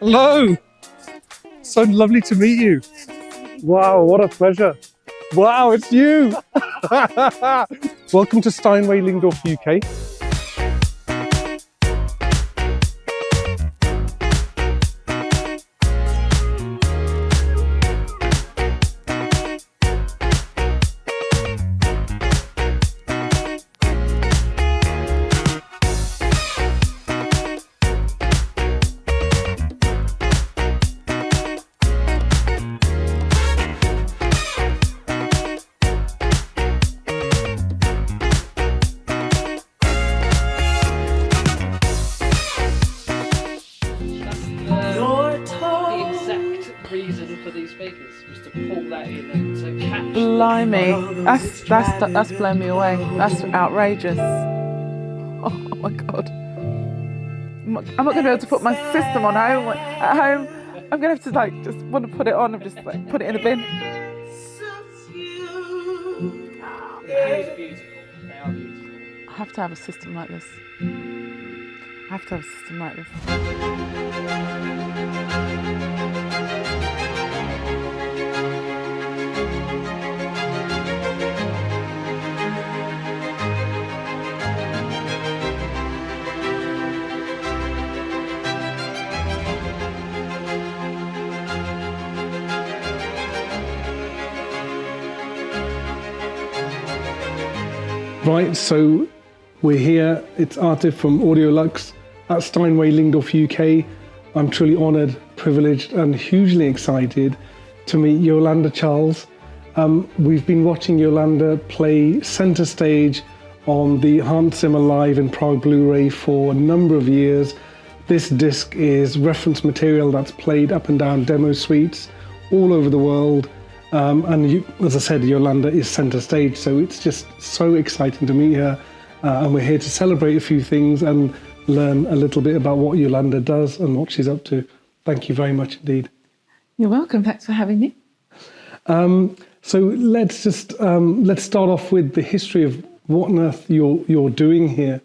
Hello. So lovely to meet you. Wow, what a pleasure. Wow, it's you. Welcome to Steinway Lyngdorf, UK. Blimey, that's blown me away. That's outrageous. Oh my God. I'm not going to be able to put my system on at home. I'm going to have to just want to put it on and just put it in a bin. They are beautiful. They are beautiful. I have to have a system like this. Right, so we're here. It's Artif from Audiolux at Steinway Lyngdorf, UK. I'm truly honoured, privileged and hugely excited to meet Yolanda Charles. We've been watching Yolanda play centre stage on the Hans Zimmer Live in Prague Blu-ray for a number of years. This disc is reference material that's played up and down demo suites all over the world. As I said, Yolanda is centre stage, so it's just so exciting to meet her. And we're here to celebrate a few things and learn a little bit about what Yolanda does and what she's up to. Thank you very much indeed. You're welcome. Thanks for having me. So let's start off with the history of what on earth you're doing here.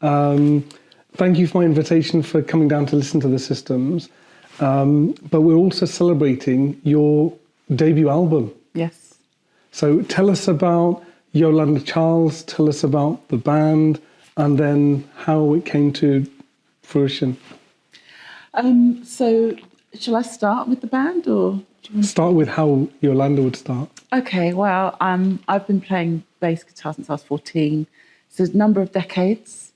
Thank you for my invitation for coming down to listen to the systems. But we're also celebrating your debut album. Yes. So tell us about Yolanda Charles, tell us about the band, and then how it came to fruition. So shall I start with the band, or do you want to start with how Yolanda would start? Okay, well, I've been playing bass guitar since I was 14, so a number of decades,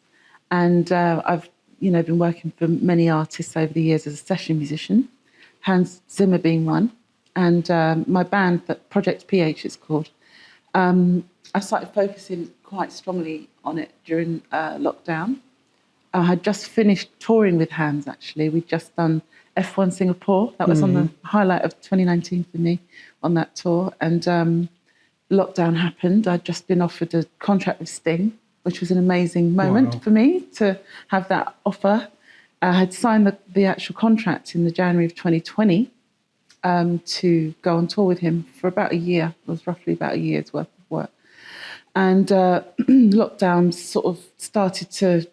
and I've been working for many artists over the years as a session musician, Hans Zimmer being one. And my band, that Project PH it's called, I started focusing quite strongly on it during lockdown. I had just finished touring with Hans, actually. We'd just done F1 Singapore. That was on the highlight of 2019 for me on that tour. And lockdown happened. I'd just been offered a contract with Sting, which was an amazing moment for me to have that offer. I had signed the actual contract in the January of 2020. To go on tour with him for about a year. It was roughly about a year's worth of work. And lockdown sort of started to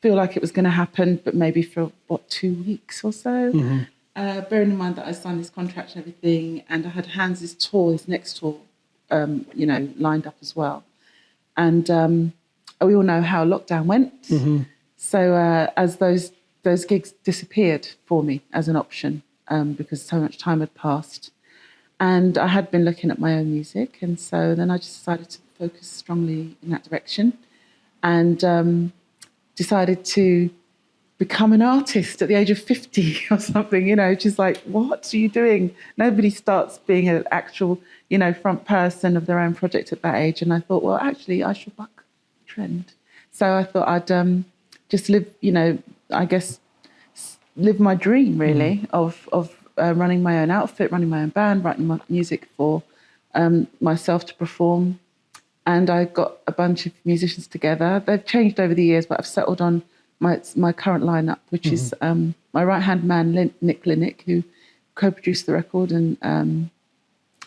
feel like it was going to happen, but maybe for, 2 weeks or so. Bearing in mind that I signed this contract and everything, and I had Hans's tour, his next tour, lined up as well. And we all know how lockdown went. So as those gigs disappeared for me as an option, because so much time had passed. And I had been looking at my own music, and so then I just decided to focus strongly in that direction and decided to become an artist at the age of 50 or something, just like, what are you doing? Nobody starts being an actual, front person of their own project at that age. And I thought, well, actually, I should buck the trend. So I thought I'd just live, live my dream, really, of running my own outfit, running my own band, writing my music for myself to perform. And I got a bunch of musicians together. They've changed over the years, but I've settled on my current lineup, which is my right-hand man, Nick Linick, who co-produced the record and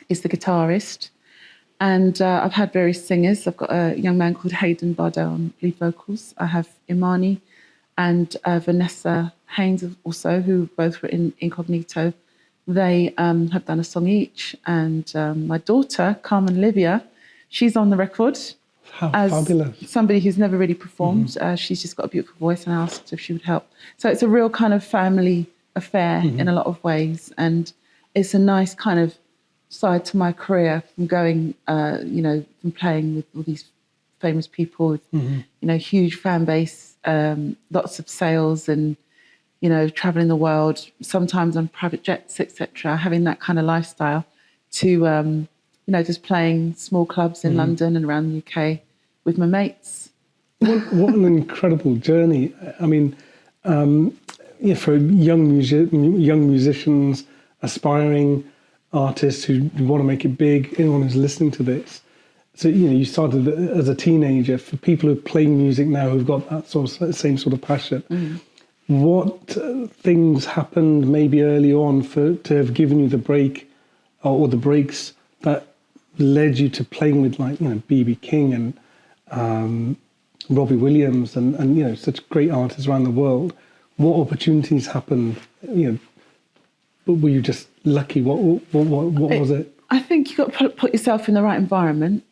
is the guitarist. And I've had various singers. I've got a young man called Hayden Bardell on lead vocals. I have Imani and Vanessa Haynes also, who both were in Incognito. They have done a song each. And my daughter, Carmen Livia, she's on the record. How as fabulous. Somebody who's never really performed. She's just got a beautiful voice, and I asked if she would help. So it's a real kind of family affair in a lot of ways. And it's a nice kind of side to my career from going, from playing with all these famous people with, huge fan base, lots of sales and, traveling the world, sometimes on private jets, etc., having that kind of lifestyle to, just playing small clubs in London and around the UK with my mates. What an incredible journey. I mean, for young musicians, aspiring artists who want to make it big, anyone who's listening to this. So, you started as a teenager. For people who are playing music now who've got that same sort of passion, what things happened maybe early on to have given you the break or the breaks that led you to playing with B.B. King and Robbie Williams and such great artists around the world? What opportunities happened? Were you just lucky? What was it? I think you've got to put yourself in the right environment.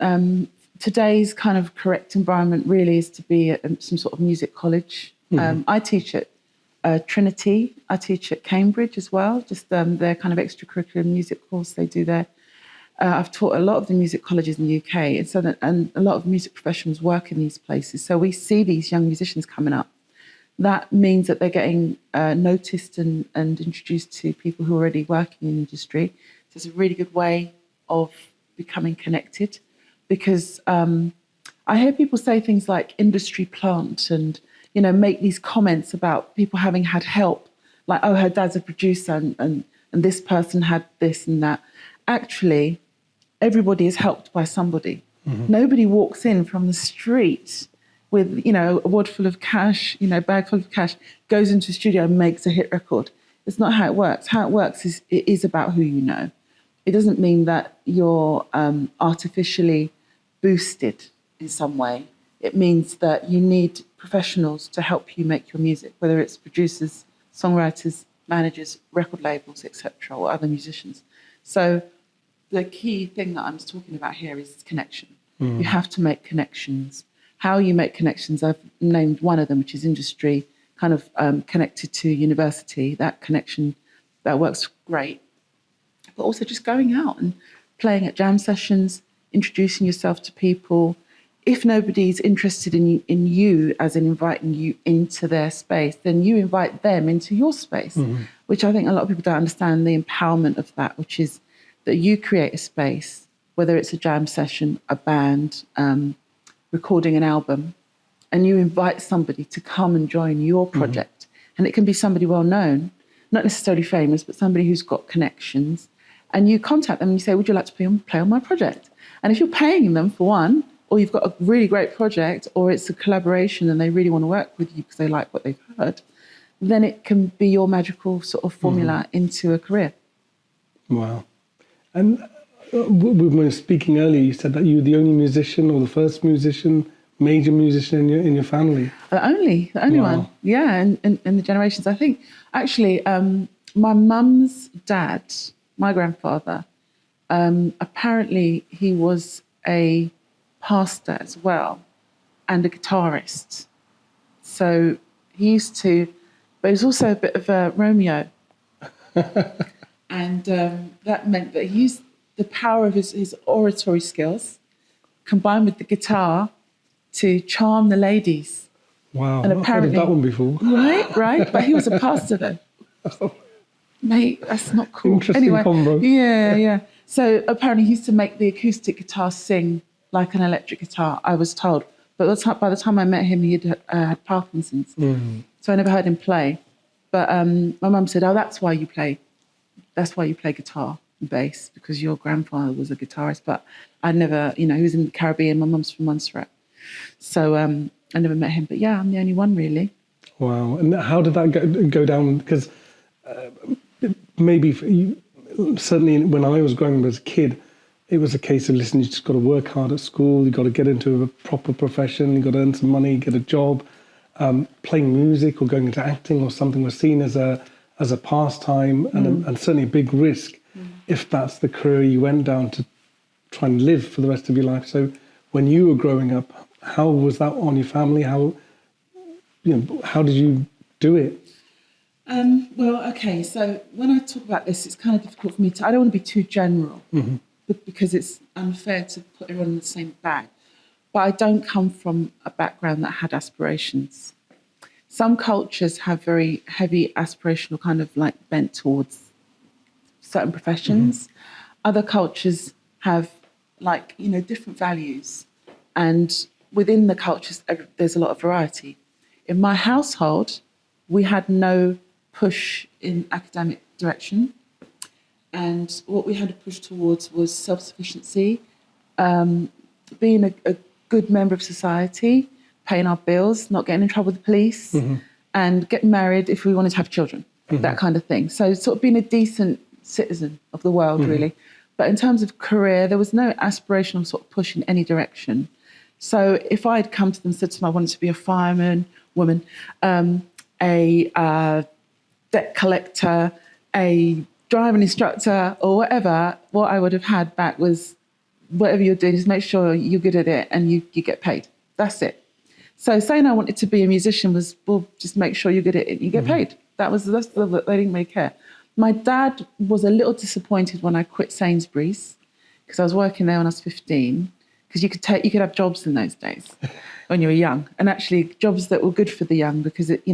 Today's kind of correct environment really is to be at some sort of music college. I teach at Trinity. I teach at Cambridge as well, just their kind of extracurricular music course they do there. I've taught a lot of the music colleges in the UK, and a lot of music professionals work in these places. So we see these young musicians coming up. That means that they're getting noticed and introduced to people who are already working in the industry. So it's a really good way of becoming connected, because I hear people say things like industry plant and, make these comments about people having had help, like, oh, her dad's a producer and this person had this and that. Actually, everybody is helped by somebody. Nobody walks in from the street with, a wad full of cash, bag full of cash, goes into a studio and makes a hit record. It's not how it works. How it works is it is about who you know. It doesn't mean that you're artificially boosted in some way. It means that you need professionals to help you make your music, whether it's producers, songwriters, managers, record labels, etc., or other musicians. So the key thing that I'm talking about here is connection. You have to make connections. How you make connections, I've named one of them, which is industry, kind of connected to university. That connection, that works great. But also just going out and playing at jam sessions, introducing yourself to people. If nobody's interested in you, as in inviting you into their space, then you invite them into your space, which I think a lot of people don't understand the empowerment of that, which is that you create a space, whether it's a jam session, a band, recording an album, and you invite somebody to come and join your project. And it can be somebody well known, not necessarily famous, but somebody who's got connections. And you contact them and you say, would you like to play on my project? And if you're paying them for one, or you've got a really great project, or it's a collaboration and they really want to work with you because they like what they've heard, then it can be your magical sort of formula into a career. Wow. And when we were speaking earlier, you said that you were the only musician or the first major musician in your family. The only one. Yeah, in the generations. I think, actually, my mum's dad, my grandfather, apparently he was a pastor as well and a guitarist. So he used to, but he was also a bit of a Romeo. And that meant that he used the power of his oratory skills combined with the guitar to charm the ladies. Wow, and I've heard of that one before. Right. But he was a pastor though. Mate, that's not cool. Interesting combo. Yeah. So apparently he used to make the acoustic guitar sing like an electric guitar, I was told. But by the time I met him, he had Parkinson's. So I never heard him play. But my mum said, oh, that's why you play guitar and bass, because your grandfather was a guitarist. But I never, he was in the Caribbean. My mum's from Montserrat. So I never met him. But yeah, I'm the only one really. Wow. And how did that go down? Because maybe certainly when I was growing up as a kid, it was a case of, listen, you just got to work hard at school, you got to get into a proper profession, you got to earn some money, get a job. playing music or going into acting or something was seen as a pastime and certainly a big risk if that's the career you went down to try and live for the rest of your life. So when you were growing up, how was that on your family? How did you do it? Well, okay, so when I talk about this, it's kind of difficult for me I don't want to be too general because it's unfair to put everyone in the same bag. But I don't come from a background that had aspirations. Some cultures have very heavy aspirational kind of like bent towards certain professions. Other cultures have like, different values. And within the cultures, there's a lot of variety. In my household, we had no push in academic direction. And what we had to push towards was self-sufficiency, being a good member of society, paying our bills, not getting in trouble with the police, and getting married if we wanted to have children, that kind of thing. So sort of being a decent citizen of the world, really. But in terms of career, there was no aspirational sort of push in any direction. So if I had come to them and said to them, I wanted to be a fireman, woman, a debt collector, a driving instructor or whatever, what I would have had back was whatever you're doing, just make sure you're good at it and you get paid. That's it. So saying I wanted to be a musician was, well, just make sure you're good at it and you get paid. That's they didn't really care. My dad was a little disappointed when I quit Sainsbury's because I was working there when I was 15, because you could have jobs in those days when you were young, and actually jobs that were good for the young because it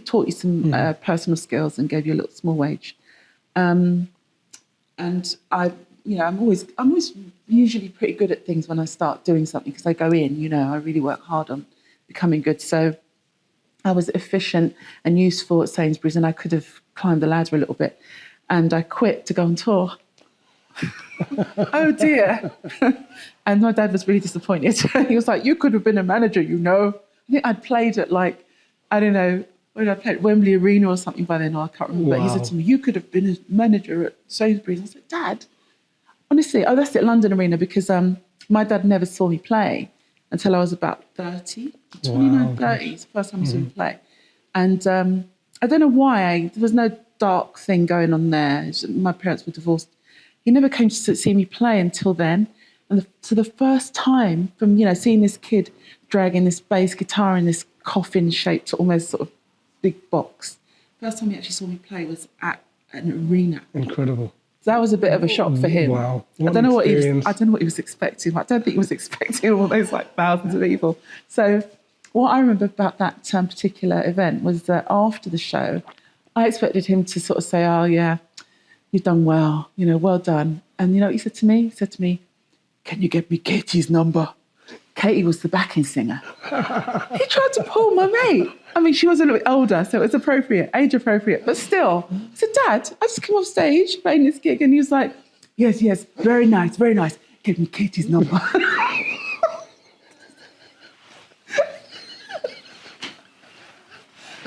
taught you some personal skills and gave you a little small wage. And I'm always usually pretty good at things when I start doing something because I go in, I really work hard on becoming good. So I was efficient and useful at Sainsbury's, and I could have climbed the ladder a little bit. And I quit to go on tour. Oh dear. And my dad was really disappointed. He was like, you could have been a manager, I think I'd played at where did I play? At Wembley Arena or something by then, I can't remember. Wow. But he said to me, you could have been a manager at Sainsbury's. I was like, Dad, honestly, that's at London Arena because my dad never saw me play until I was about 30, 29, 30. It's the first time I saw him play. And I don't know why, there was no dark thing going on there. My parents were divorced. He never came to see me play until then. And so the first time from, seeing this kid dragging this bass guitar in this coffin-shaped, almost sort of big box, first time he actually saw me play was at an arena. Incredible. So that was a bit of a shock for him. Wow. I don't know what he was expecting. I don't think he was expecting all those thousands of people. So what I remember about that particular event was that after the show, I expected him to sort of say, oh yeah, you've done well, well done. And you know what he said to me? He said to me, can you get me Katie's number? Katie was the backing singer. He tried to pull my mate. I mean, she was a little bit older, so it was appropriate, age appropriate, but still. I said, Dad, I just came off stage playing this gig, and he was like, yes, very nice, very nice. Give me Katie's number.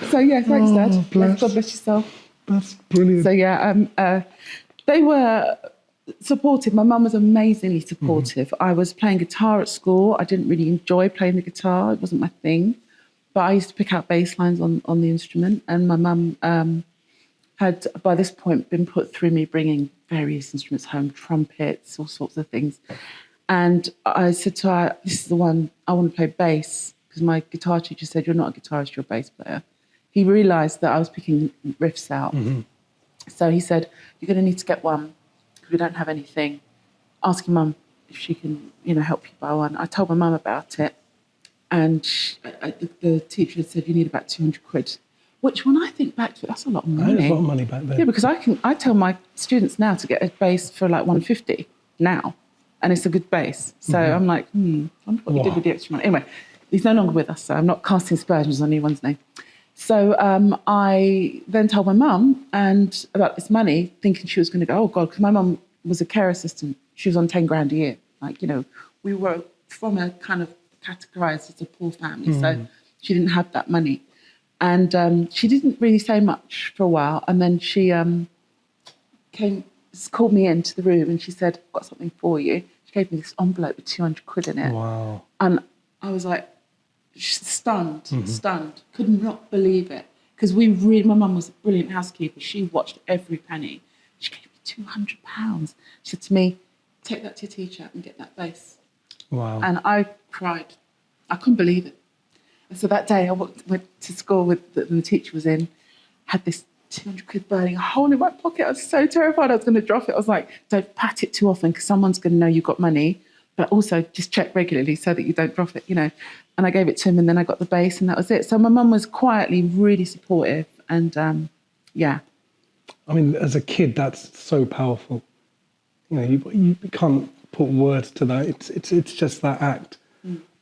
So yeah, thanks, Dad. God bless yourself. That's brilliant. So yeah, they were supportive. My mum was amazingly supportive. I was playing guitar at school. I didn't really enjoy playing the guitar. It wasn't my thing. But I used to pick out bass lines on the instrument. And my mum had, by this point, been put through me bringing various instruments home, trumpets, all sorts of things. And I said to her, this is the one, I want to play bass. Because my guitar teacher said, you're not a guitarist, you're a bass player. He realised that I was picking riffs out. So he said, you're going to need to get one. We don't have anything. Ask your mum if she can, help you buy one. I told my mum about it, and the teacher said you need about 200 quid. Which, when I think back to it, that's a lot of money. That's a lot of money back then. Yeah, because I tell my students now to get a bass for like 150 now, and it's a good bass. So I'm like, I wonder what you did with the extra money. Anyway, he's no longer with us, so I'm not casting aspersions on anyone's name. So I then told my mum and about this money, thinking she was going to go, oh, God, because my mum was a care assistant. She was on 10 grand a year. We were from a kind of categorised as a poor family, so she didn't have that money. And she didn't really say much for a while. And then she called me into the room and she said, I've got something for you. She gave me this envelope with 200 quid in it. Wow. And I was like, stunned, could not believe it. Because my mum was a brilliant housekeeper. She watched every penny. She gave me £200. She said to me, take that to your teacher and get that bass. Wow. And I cried. I couldn't believe it. And so that day I went to school with the teacher was in, had this 200 quid burning a hole in my pocket. I was so terrified I was going to drop it. I was like, don't pat it too often because someone's going to know you've got money, but also just check regularly so that you don't drop it, And I gave it to him and then I got the bass and that was it. So my mum was quietly really supportive and yeah. I mean, as a kid, that's so powerful. You can't put words to that. It's just that act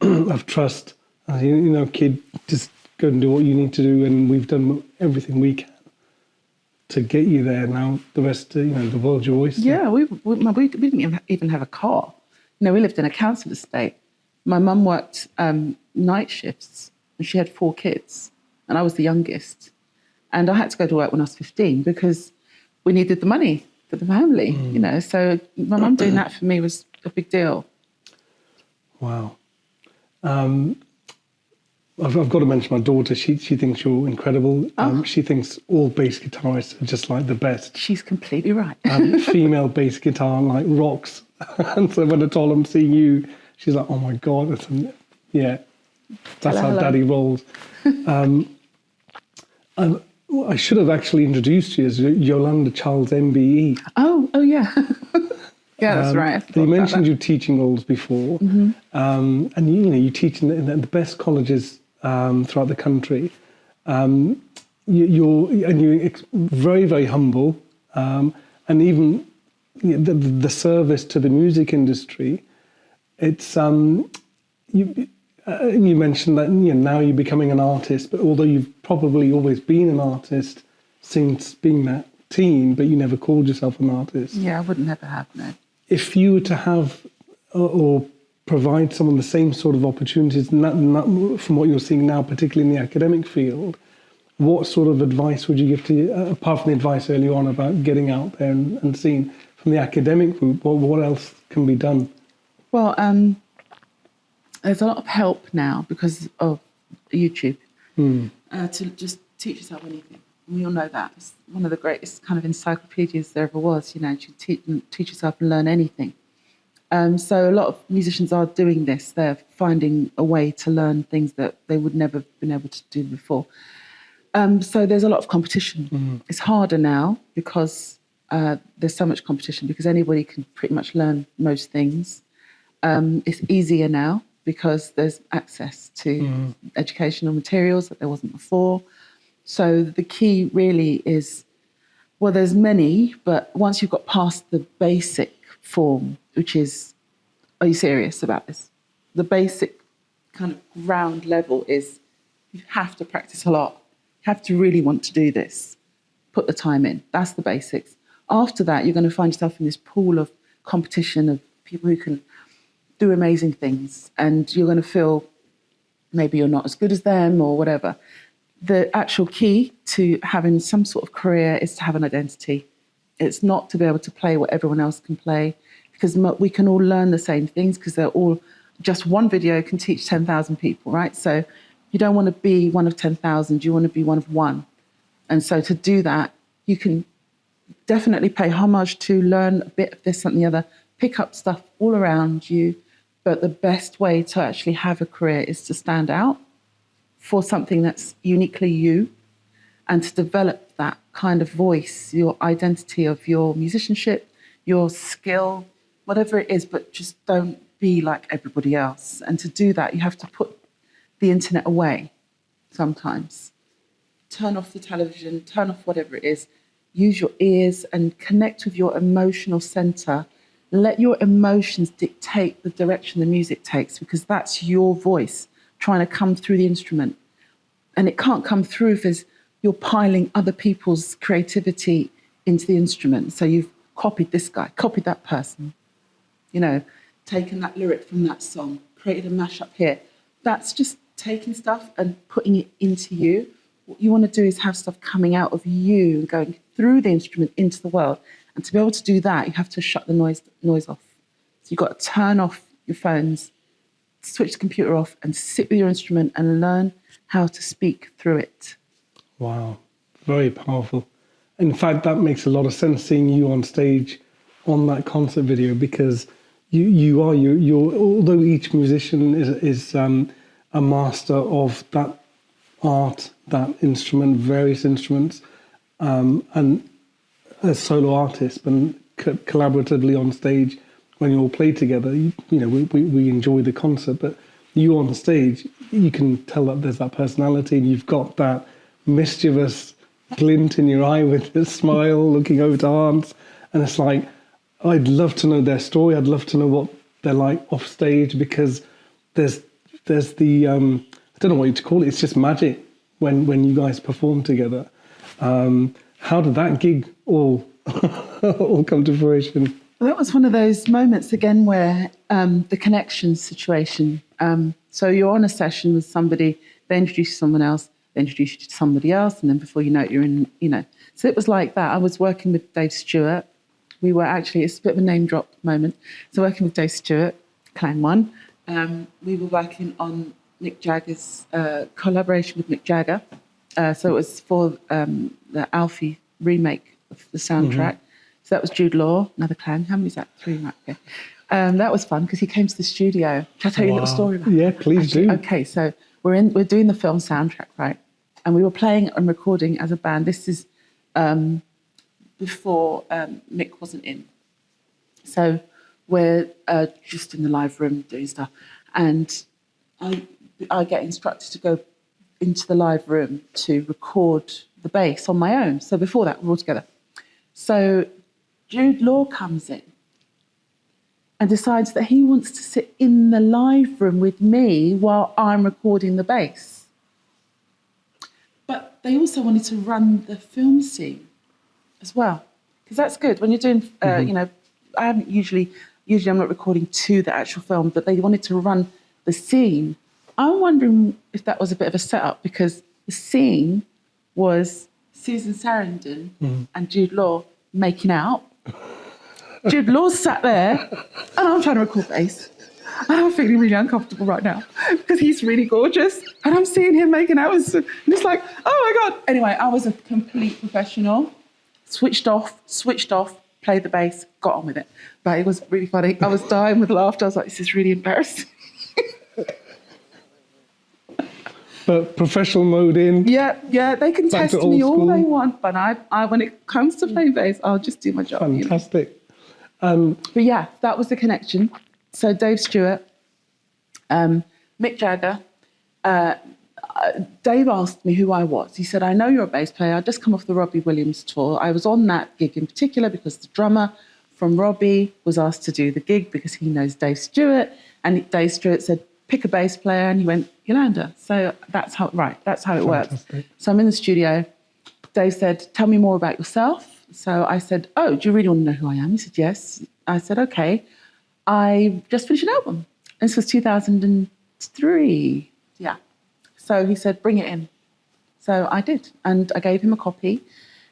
of trust. Kid, just go and do what you need to do, and we've done everything we can to get you there. Now the rest, the world's your oyster. Yeah, we didn't even have a car. We lived in a council estate. My mum worked night shifts, and she had 4 kids, and I was the youngest. And I had to go to work when I was 15 because we needed the money for the family, So my mum doing that for me was a big deal. Wow. I've got to mention my daughter. She thinks you're incredible. She thinks all bass guitarists are just like the best. She's completely right. Female bass guitar rocks. And so when I told her I'm seeing you, she's like, "Oh my God!" That's how Daddy rolls. I should have actually introduced you as Yolanda Charles MBE. Oh yeah. Yeah, that's right. You mentioned you teaching roles before, and you teach in the best colleges throughout the country. You're very, very humble, and even the service to the music industry. It's you mentioned that now you're becoming an artist, but although you've probably always been an artist since being that teen, but you never called yourself an artist. Yeah, I would never have, no. If you were to have or provide someone the same sort of opportunities, not from what you're seeing now, particularly in the academic field, what sort of advice would you give to, apart from the advice earlier on about getting out there and seeing from the academic route, what else can be done? Well, there's a lot of help now because of YouTube to just teach yourself anything. We all know that. It's one of the greatest kind of encyclopedias there ever was, to teach yourself and learn anything. So a lot of musicians are doing this. They're finding a way to learn things that they would never have been able to do before. So there's a lot of competition. It's harder now because there's so much competition because anybody can pretty much learn most things. It's easier now because there's access to educational materials that there wasn't before. So the key really is, well, there's many, but once you've got past the basic form, which is, are you serious about this? The basic kind of ground level is you have to practice a lot. You have to really want to do this. Put the time in. That's the basics. After that, you're going to find yourself in this pool of competition of people who can do amazing things, and you're going to feel maybe you're not as good as them or whatever. The actual key to having some sort of career is to have an identity. It's not to be able to play what everyone else can play, because we can all learn the same things because they're all, just one video can teach 10,000 people, right? So you don't want to be one of 10,000, you want to be one of one. And so to do that, you can definitely pay homage to learn a bit of this and the other, pick up stuff all around you. But the best way to actually have a career is to stand out for something that's uniquely you and to develop that kind of voice, your identity of your musicianship, your skill, whatever it is, but just don't be like everybody else. And to do that, you have to put the internet away sometimes. Turn off the television, turn off whatever it is, use your ears and connect with your emotional center. Let your emotions dictate the direction the music takes, because that's your voice trying to come through the instrument. And it can't come through if you're piling other people's creativity into the instrument. So you've copied this guy, copied that person, taken that lyric from that song, created a mashup here. That's just taking stuff and putting it into you. What you want to do is have stuff coming out of you and going through the instrument into the world. And to be able to do that, you have to shut the noise off. So you've got to turn off your phones, switch the computer off and sit with your instrument and learn how to speak through it. Wow, very powerful. In fact, that makes a lot of sense seeing you on stage on that concert video, because you're although each musician is a master of that art, that instrument, various instruments, and a solo artist, but collaboratively on stage, when you all play together, we enjoy the concert, but you on stage, you can tell that there's that personality, and you've got that mischievous glint in your eye with a smile looking over to Hans, and it's like, I'd love to know their story. I'd love to know what they're like off stage, because there's the I don't know what to call it. It's just magic when you guys perform together. How did that gig all all come to fruition? Well, that was one of those moments again where the connection situation. So you're on a session with somebody, they introduce you to someone else, they introduce you to somebody else, and then before you know it, you're in. So it was like that. I was working with Dave Stewart. We were actually, it's a bit of a name drop moment. So working with Dave Stewart, Clang One. We were working on Mick Jagger's collaboration with Mick Jagger. So it was for the Alfie remake of the soundtrack. Mm-hmm. So that was Jude Law, another Clang. How many is that? 3, right? Okay. That was fun because he came to the studio. Shall I tell you a little story about Yeah, please do. Okay, so we're doing the film soundtrack, right? And we were playing and recording as a band. This is before Mick wasn't in. So we're just in the live room doing stuff. And I get instructed to go into the live room to record the bass on my own. So before that, we're all together. So Jude Law comes in and decides that he wants to sit in the live room with me while I'm recording the bass. But they also wanted to run the film scene as well, because that's good when you're doing I haven't usually I'm not recording to the actual film, but they wanted to run the scene. I'm wondering if that was a bit of a setup, because the scene was Susan Sarandon and Jude Law making out. Jude Law sat there and I'm trying to record bass, and I'm feeling really uncomfortable right now because he's really gorgeous and I'm seeing him making out and it's like, oh my God. Anyway, I was a complete professional. Switched off, played the bass, got on with it. But it was really funny. I was dying with laughter. I was like, this is really embarrassing. But professional mode in. Yeah, they can test me all they want, but I when it comes to playing bass, I'll just do my job. Fantastic. But yeah, that was the connection. So Dave Stewart, Mick Jagger, Dave asked me who I was. He said, I know you're a bass player. I'd just come off the Robbie Williams tour. I was on that gig in particular because the drummer from Robbie was asked to do the gig because he knows Dave Stewart. And Dave Stewart said, pick a bass player. And he went, Yolanda. So that's how it works. So I'm in the studio. Dave said, tell me more about yourself. So I said, oh, do you really want to know who I am? He said, yes. I said, okay. I just finished an album. And this was 2003. Yeah. So he said, bring it in. So I did. And I gave him a copy.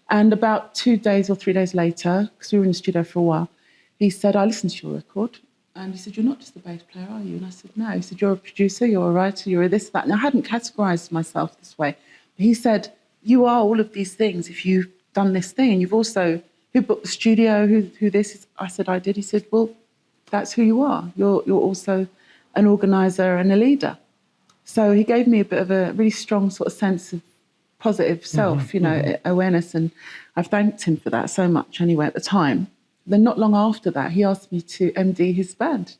And about 2 days or 3 days later, because we were in the studio for a while, he said, I listened to your record. And he said, you're not just a bass player, are you? And I said, no. He said, you're a producer, you're a writer, you're a this, that. And I hadn't categorised myself this way. But he said, you are all of these things if you've done this thing. And you've also, who booked the studio, who this is? I said, I did. He said, well, that's who you are. You're also an organiser and a leader. So he gave me a bit of a really strong sort of sense of positive self, awareness. And I've thanked him for that so much anyway at the time. Then not long after that, he asked me to MD his band.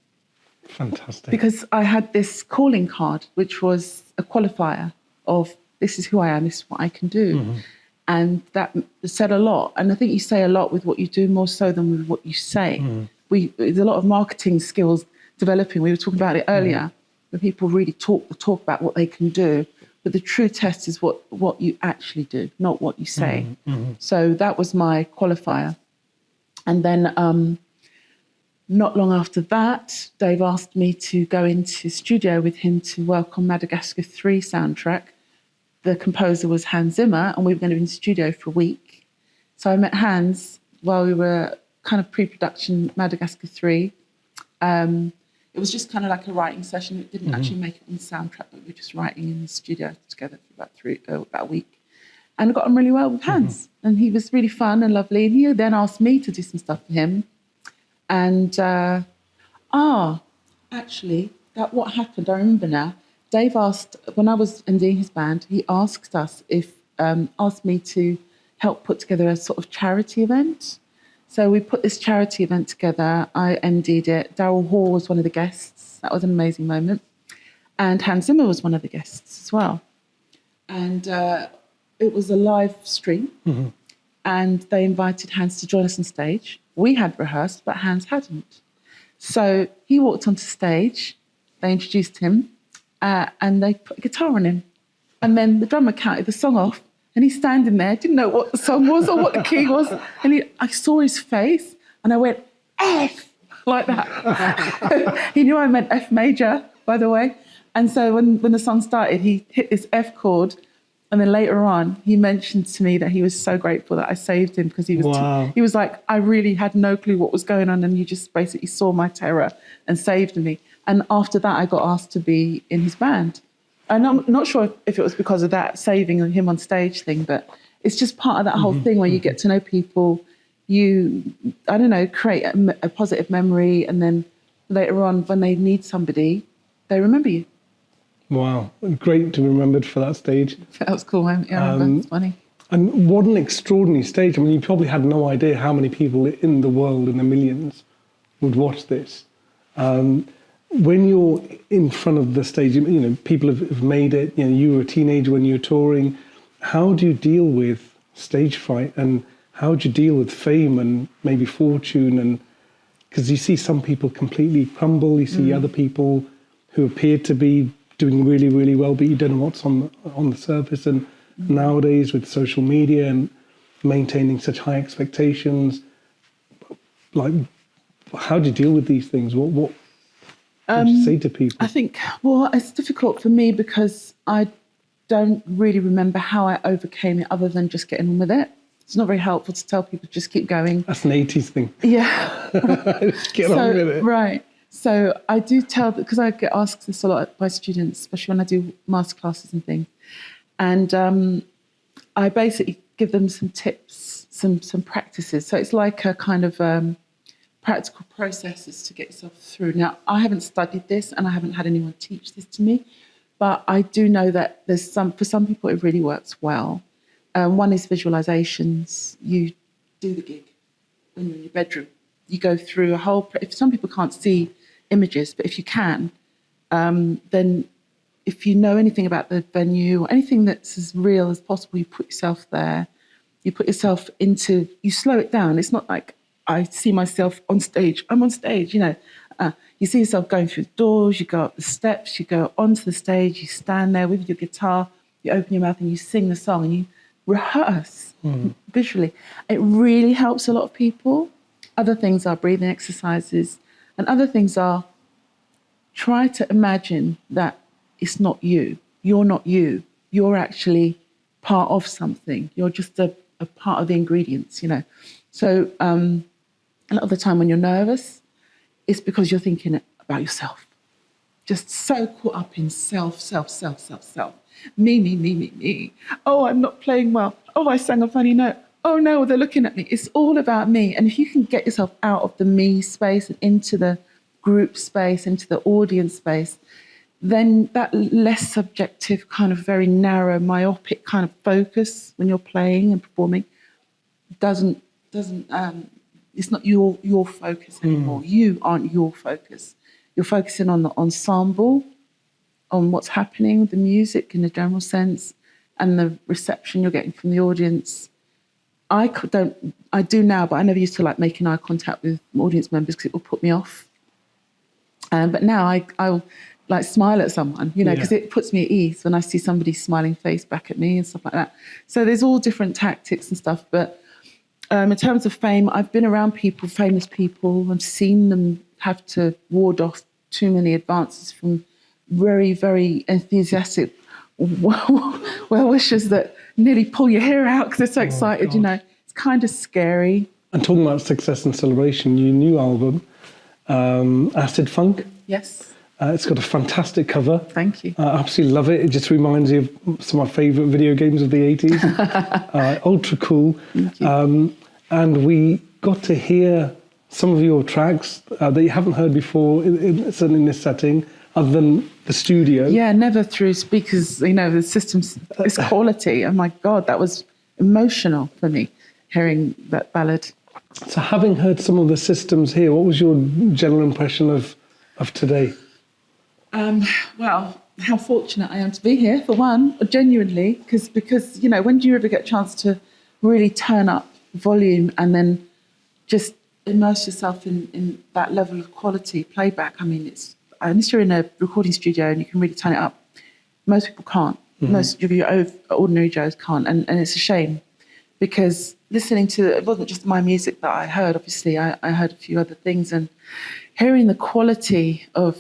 Fantastic. Because I had this calling card, which was a qualifier of this is who I am, this is what I can do. Mm-hmm. And that said a lot. And I think you say a lot with what you do more so than with what you say. Mm. There's a lot of marketing skills developing. We were talking about it earlier, where people really talk about what they can do. But the true test is what you actually do, not what you say. Mm-hmm. So that was my qualifier. And then not long after that, Dave asked me to go into studio with him to work on Madagascar 3 soundtrack. The composer was Hans Zimmer, and we were going to be in the studio for a week. So I met Hans while we were kind of pre-production Madagascar 3. It It was just kind of like a writing session. It didn't actually make it on the soundtrack, but we were just writing in the studio together for about a week. And I got on really well with Hans. And he was really fun and lovely. And he then asked me to do some stuff for him. And, actually, what happened, I remember now. Dave asked, when I was MDing his band, he asked me to help put together a sort of charity event. So we put this charity event together. I MD'd it. Daryl Hall was one of the guests. That was an amazing moment. And Hans Zimmer was one of the guests as well. And it was a live stream. And they invited Hans to join us on stage. We had rehearsed, but Hans hadn't. So he walked onto stage. They introduced him. And they put a guitar on him. And then the drummer counted the song off. And he's standing there, didn't know what the song was or what the key was. And I saw his face and I went, F, like that. He knew I meant F major, by the way. And so when the song started, he hit this F chord. And then later on, he mentioned to me that he was so grateful that I saved him because he was like, I really had no clue what was going on. And you just basically saw my terror and saved me. And after that, I got asked to be in his band. And I'm not sure if it was because of that saving him on stage thing, but it's just part of that whole thing where you get to know people, create a positive memory, and then later on when they need somebody, they remember you. Wow, great to be remembered for that stage. That was cool, man. Yeah, I remember. It's funny. And what an extraordinary stage. I mean, you probably had no idea how many people in the world, in the millions, would watch this. When you're in front of the stage, people have made it, you were a teenager when you were touring. How do you deal with stage fright, and how do you deal with fame and maybe fortune? And because you see some people completely crumble, you see other people who appear to be doing really, really well, but you don't know what's on the surface. And nowadays with social media and maintaining such high expectations, like, how do you deal with these things? What would you say to people? I think, it's difficult for me because I don't really remember how I overcame it other than just getting on with it. It's not very helpful to tell people just keep going. That's an 80s thing. Yeah. Just get on with it. Right. So I do tell, because I get asked this a lot by students, especially when I do masterclasses and things. And I basically give them some tips, some practices. So it's like a kind of practical processes to get yourself through. Now, I haven't studied this and I haven't had anyone teach this to me, but I do know that for some people it really works well. One is visualizations. You do the gig when you're in your bedroom. You go through a whole, if some people can't see images, but if you can, then if you know anything about the venue or anything that's as real as possible, you put yourself there. You put yourself you slow it down. It's not like I see myself on stage. I'm on stage, you see yourself going through the doors, you go up the steps, you go onto the stage, you stand there with your guitar, you open your mouth and you sing the song and you rehearse visually. It really helps a lot of people. Other things are breathing exercises, and other things are try to imagine that it's not you. You're not you. You're actually part of something. You're just a part of the ingredients, So a lot of the time when you're nervous, it's because you're thinking about yourself. Just so caught up in self. Me. Oh, I'm not playing well. Oh, I sang a funny note. Oh no, they're looking at me. It's all about me. And if you can get yourself out of the me space and into the group space, into the audience space, then that less subjective, kind of very narrow, myopic kind of focus when you're playing and performing doesn't it's not your focus anymore. You aren't your focus. You're focusing on the ensemble, on what's happening, the music in a general sense, and the reception you're getting from the audience. I do now, but I never used to like making eye contact with audience members because it will put me off. But now I'll like smile at someone, because it puts me at ease when I see somebody's smiling face back at me and stuff like that. So there's all different tactics and stuff. But in terms of fame, I've been around famous people, and seen them have to ward off too many advances from very, very enthusiastic well-wishers that nearly pull your hair out because they're so excited, It's kind of scary. And talking about success and celebration, your new album, Acid Funk. Yes. It's got a fantastic cover. Thank you. I absolutely love it. It just reminds me of some of my favourite video games of the 80s. Ultra cool. Thank you. And we got to hear some of your tracks that you haven't heard before, certainly in this setting, other than the studio. Yeah, never through speakers, the system's it's quality. Oh my God, that was emotional for me, hearing that ballad. So having heard some of the systems here, what was your general impression of today? Well, how fortunate I am to be here, for one, genuinely, because when do you ever get a chance to really turn up volume and then just immerse yourself in that level of quality playback? I mean, unless you're in a recording studio and you can really turn it up, most people can't. Mm-hmm. Most of your ordinary Joes can't, and it's a shame, because listening to, it wasn't just my music that I heard, obviously, I heard a few other things, and hearing the quality of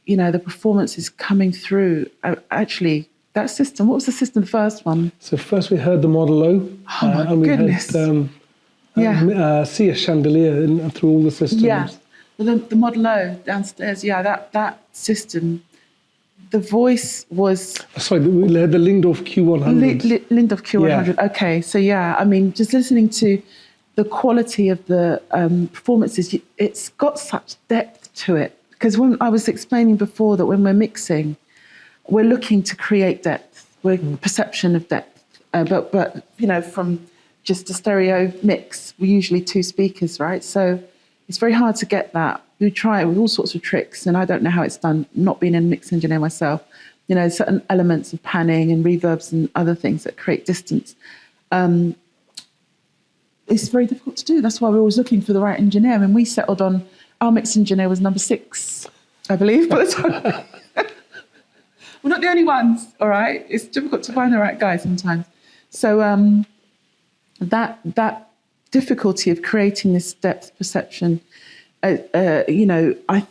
the performances coming through. Actually, that system, what was the system, the first one? So first we heard the Model O. Oh my and we goodness. Heard see a chandelier through all the systems. Yeah, the Model O downstairs, that system, the voice was... Sorry, we had the Lyngdorf Q100. Lyngdorf Q100, yeah. Okay, so I mean, just listening to the quality of the performances, it's got such depth to it. Because when I was explaining before that when we're mixing, we're looking to create depth, perception of depth. But from just a stereo mix, we're usually two speakers, right? So it's very hard to get that. We try it with all sorts of tricks, and I don't know how it's done, not being a mix engineer myself. Certain elements of panning and reverbs and other things that create distance. It's very difficult to do. That's why we're always looking for the right engineer. I mean, we settled on... Our mix engineer was number 6, I believe, by the time. We're not the only ones, all right? It's difficult to find the right guy sometimes. So that difficulty of creating this depth perception, I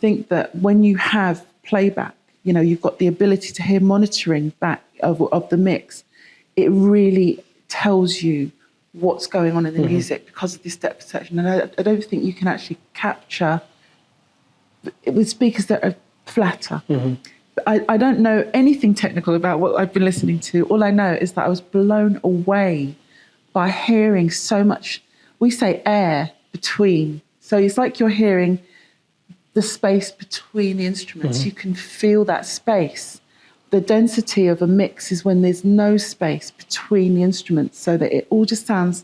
think that when you have playback, you've got the ability to hear monitoring back of the mix. It really tells you what's going on in the music because of this depth perception. And I don't think you can actually capture with speakers that are flatter. Mm-hmm. I don't know anything technical about what I've been listening to. All I know is that I was blown away by hearing so much, we say air between. So it's like you're hearing the space between the instruments. Mm-hmm. You can feel that space. The density of a mix is when there's no space between the instruments, so that it all just sounds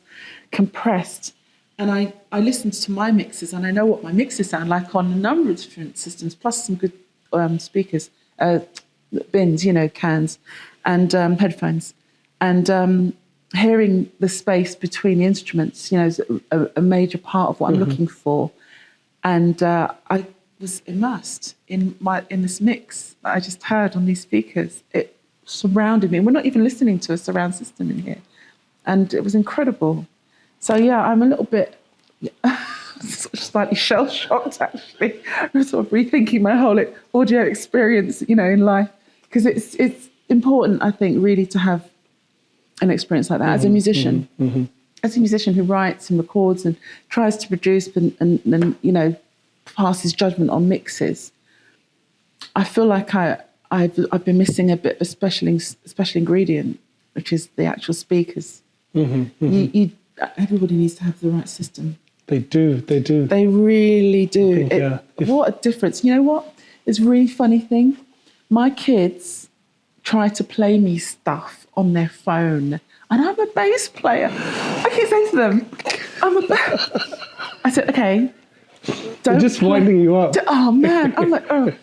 compressed. And I listened to my mixes, and I know what my mixes sound like on a number of different systems, plus some good speakers, bins, cans, and headphones. And hearing the space between the instruments, is a major part of what I'm looking for. And I was immersed in this mix that I just heard on these speakers. It surrounded me. We're not even listening to a surround system in here. And it was incredible. So, I'm a little bit slightly shell-shocked, actually. I'm sort of rethinking my whole audio experience, in life. Because it's important, I think, really to have an experience like that as a musician. Mm-hmm. As a musician who writes and records and tries to produce and passes judgment on mixes, I feel like I've been missing a bit of a special ingredient, which is the actual speakers. Mm-hmm, mm-hmm. Everybody needs to have the right system. They do. They really do. What a difference. You know what? It's a really funny thing. My kids try to play me stuff on their phone, and I'm a bass player. I keep saying to them, I said, okay, they're just winding you up. Oh man, I'm like, oh.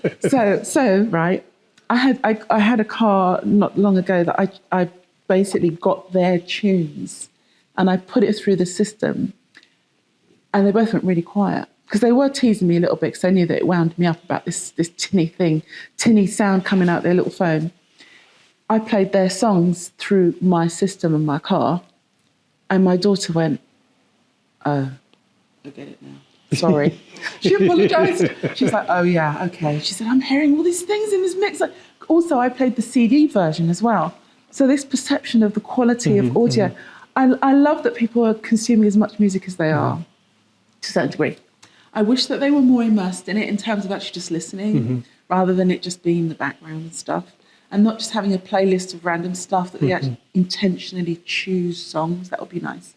So right. I had a car not long ago that I basically got their tunes and I put it through the system, and they both went really quiet because they were teasing me a little bit because they knew that it wound me up about this tinny sound coming out their little phone. I played their songs through my system in my car, and my daughter went, "Oh, I get it now. Sorry." She apologised. She was like, "Oh yeah, okay." She said, "I'm hearing all these things in this mix." Also, I played the CD version as well. So this perception of the quality of audio, I love that people are consuming as much music as they are, to a certain degree. I wish that they were more immersed in it in terms of actually just listening, rather than it just being the background and stuff, and not just having a playlist of random stuff that they actually intentionally choose songs. That would be nice.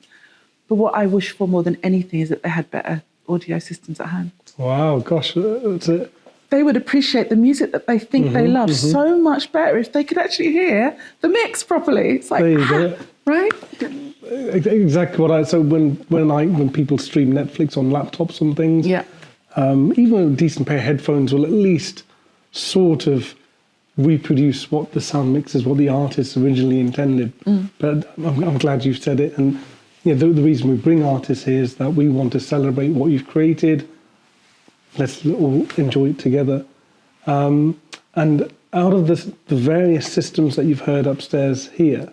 But what I wish for more than anything is that they had better audio systems at home. Wow, gosh, that's it. They would appreciate the music that they think they love so much better if they could actually hear the mix properly. It's like, There you go. right? Exactly what I. So when people stream Netflix on laptops and things, Yeah. Even a decent pair of headphones will at least sort of reproduce what the sound mix is, what the artist originally intended. But I'm glad you've said it. And the reason we bring artists here is that we want to celebrate what you've created. Let's all enjoy it together. And out of the various systems that you've heard upstairs here,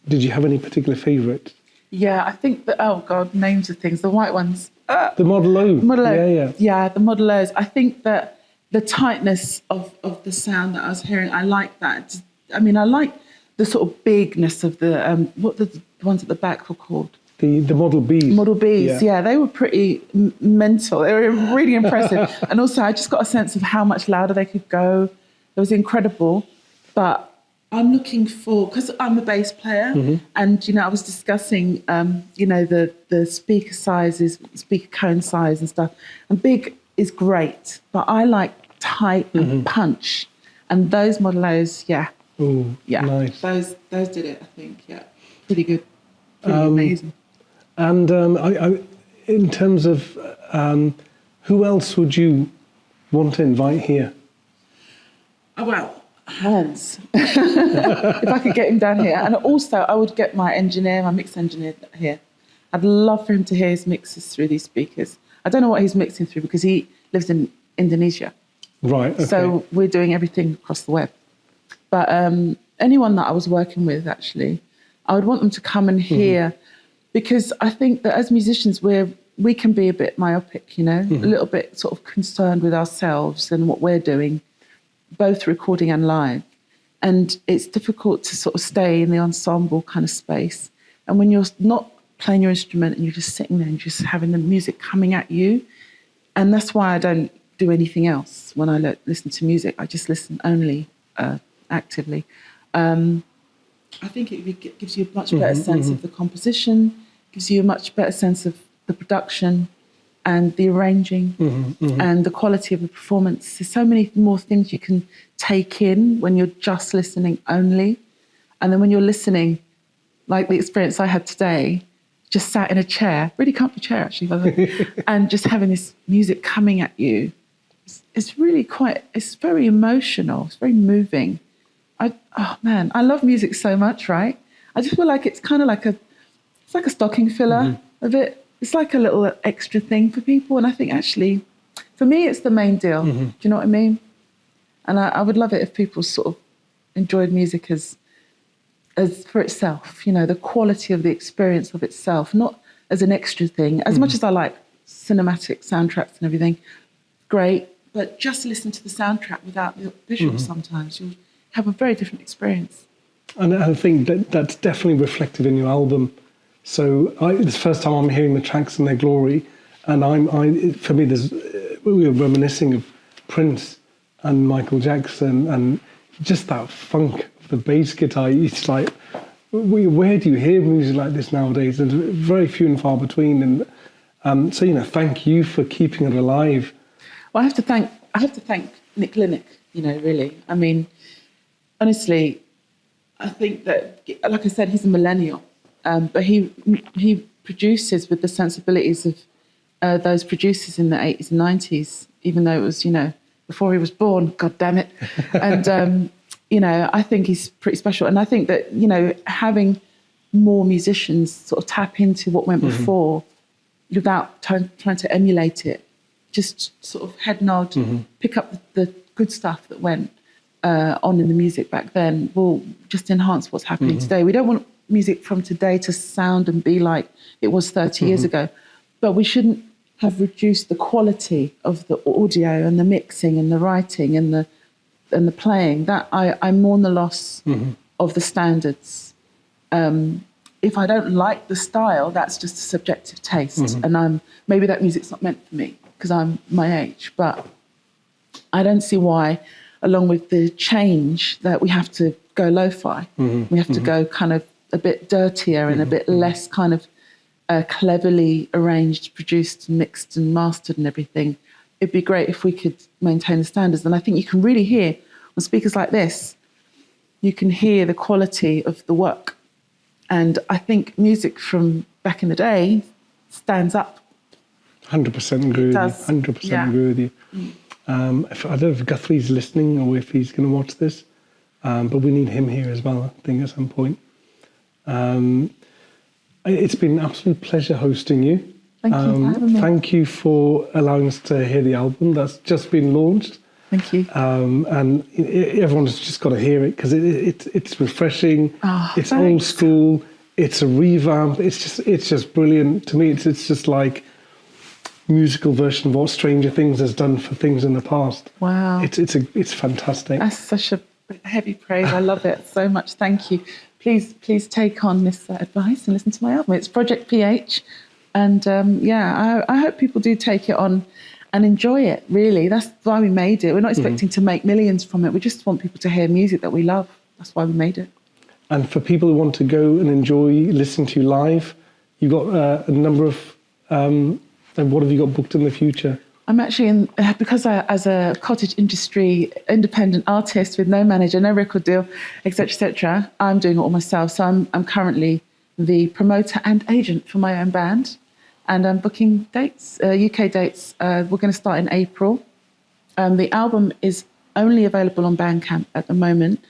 did you have any particular favourite? Yeah, I think that, oh God, names of things, the white ones. The Model O. Model O. Yeah. Yeah, the Model O's. I think that the tightness of the sound that I was hearing, I like that. I mean, I like the sort of bigness of the, what the ones at the back were called? The Model Bs. Model Bs, yeah, they were pretty mental. They were really impressive. And also, I just got a sense of how much louder they could go. It was incredible. But I'm looking for, because I'm a bass player, and, I was discussing, the speaker sizes, speaker cone size and stuff. And big is great, but I like tight and punch. And those Model O's, yeah. Oh, Yeah. nice. Those did it, I think, yeah. Pretty good. Pretty amazing. And in terms of who else would you want to invite here? Oh, well, Hans. If I could get him down here. And also, I would get my mix engineer here. I'd love for him to hear his mixes through these speakers. I don't know what he's mixing through because he lives in Indonesia. Right, okay. So we're doing everything across the web. But anyone that I was working with, actually, I would want them to come and hear, because I think that as musicians, we can be a bit myopic, a little bit sort of concerned with ourselves and what we're doing, both recording and live. And it's difficult to sort of stay in the ensemble kind of space. And when you're not playing your instrument and you're just sitting there and just having the music coming at you, and that's why I don't do anything else when I listen to music. I just listen only actively. I think it gives you a much better sense of the composition, gives you a much better sense of the production and the arranging and the quality of the performance. There's so many more things you can take in when you're just listening only. And then when you're listening, like the experience I had today, just sat in a chair, really comfy chair actually, by the way, and just having this music coming at you, it's really it's very emotional, it's very moving. I love music so much, right? I just feel like it's kind of like it's like a stocking filler a bit. It's like a little extra thing for people. And I think actually, for me, it's the main deal. Do you know what I mean? And I would love it if people sort of enjoyed music as for itself, the quality of the experience of itself, not as an extra thing. As much as I like cinematic soundtracks and everything, great, but just listen to the soundtrack without the visuals sometimes. You'll have a very different experience. And I think that's definitely reflected in your album. So it's the first time I'm hearing the tracks in their glory, and for me, we were reminiscing of Prince and Michael Jackson, and just that funk of the bass guitar. It's like, where do you hear music like this nowadays? There's very few and far between, and so thank you for keeping it alive. Well, I have to thank Nick Linick. Really, I mean, honestly, I think that, like I said, he's a millennial. But he produces with the sensibilities of those producers in the 80s and 90s, even though it was, before he was born, God damn it. And, I think he's pretty special. And I think that, having more musicians sort of tap into what went before without trying to emulate it, just sort of head nod, pick up the good stuff that went on in the music back then, will just enhance what's happening today. We don't want music from today to sound and be like it was 30 years ago. But we shouldn't have reduced the quality of the audio and the mixing and the writing and the playing. That I mourn the loss of the standards. if I don't like the style, that's just a subjective taste. And maybe that music's not meant for me because I'm my age. But I don't see why, along with the change, that we have to go lo-fi. We have to go kind of a bit dirtier and a bit less kind of cleverly arranged, produced, and mixed and mastered and everything. It'd be great if we could maintain the standards. And I think you can really hear on speakers like this, you can hear the quality of the work. And I think music from back in the day stands up. 100% agree with you. 100% agree with you. I don't know if Guthrie's listening or if he's going to watch this, but we need him here as well, I think, at some point. It's been an absolute pleasure hosting you. Thank you for having me. Thank you for allowing us to hear the album that's just been launched. Thank you. And everyone's just got to hear it because it's refreshing. It's Thanks. old school. It's a revamp. It's just brilliant to me. It's just like musical version of what Stranger Things has done for things in the past. Wow. It's fantastic. That's such a heavy praise. I love it so much. Thank you. Please take on this advice and listen to my album. It's Project PH. And I hope people do take it on and enjoy it, really. That's why we made it. We're not expecting to make millions from it. We just want people to hear music that we love. That's why we made it. And for people who want to go and enjoy listening to you live, you've got a number of... and what have you got booked in the future? I'm actually because as a cottage industry independent artist with no manager, no record deal, etc., I'm doing it all myself. So I'm currently the promoter and agent for my own band, and I'm booking dates, UK dates. We're going to start in April. The album is only available on Bandcamp at the moment,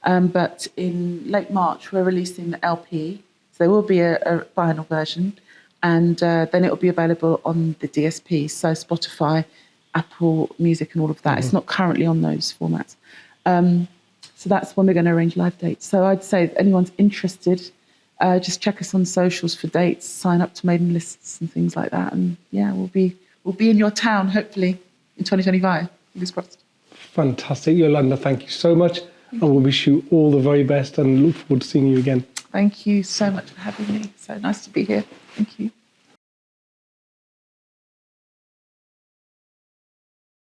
but in late March we're releasing the LP. So there will be a vinyl version. And then it will be available on the DSP, so Spotify, Apple Music and all of that. It's not currently on those formats. So that's when we're going to arrange live dates. So I'd say if anyone's interested, just check us on socials for dates, sign up to mailing lists and things like that. And yeah, we'll be in your town, hopefully, in 2025. Fingers crossed. Fantastic. Yolanda, thank you so much. And we'll wish you all the very best and look forward to seeing you again. Thank you so much for having me. So nice to be here. Thank you.